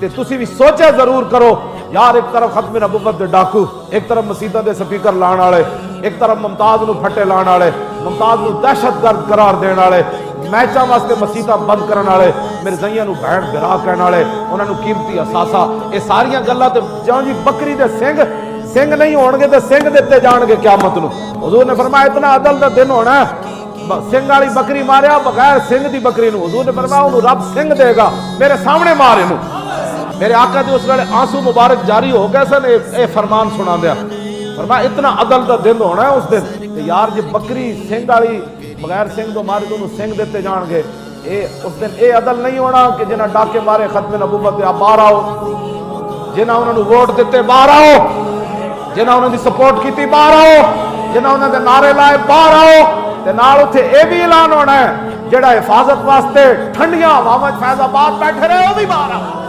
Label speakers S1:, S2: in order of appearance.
S1: ते तुसी भी सोचा जरूर करो यार, एक तरफ खत्म नबुव्वत दे डाकू, एक तरफ मसीतां दे स्पीकर लाण वाले, एक तरफ मुमताज नूं फट्टे लाण वाले, मुमताज नूं दहशतगर्द करार देण वाले, मैचां वास्ते मसीतां बंद करन वाले, मिर्जाइयां नूं भैण बिरा कहण वाले, उन्हां नूं कीमती असासा, ये सारियां गल्लां ते जिउं जी बकरी दे सिंह नहीं होणगे ते सिंह दित्ते जाणगे क़यामत नूं। हुजूर ने फरमाया इतना अदल दा दिन होना है, सिंह वाली बकरी मारिया बगैर सिंह दी बकरी नूं, हुजूर ने फरमाया उन्होंने रब सिंह देगा, मेरे सामने मार इनू। मेरे आका दे उस वेले आंसू मुबारक जारी हो गए सन ए फरमान सुना दिया, फरमाया इतना अदल दा दिन होना है उस दिन ते यार जे बकरी सिंह वाली बगैर सिंह तो मारे तो उन्होंने सिंह दिते जाणगे, उस दिन ये अदल नहीं होना कि जिन्हें डाके मारे खत्म नबुव्वत आप बाहर आओ, जिन्हें उन्होंने वोट दिते बाहर आओ, जिन्हें उन्होंने सपोर्ट की बाहर आओ, जिन्हें उन्होंने नारे लाए बाहर आओ, ते नाल उत्थे ये भी ऐलान होना है जेड़ा हिफाजत वास्ते ठंडियां हवावां फैजाबाद बैठे रहे वो भी बाहर आओ।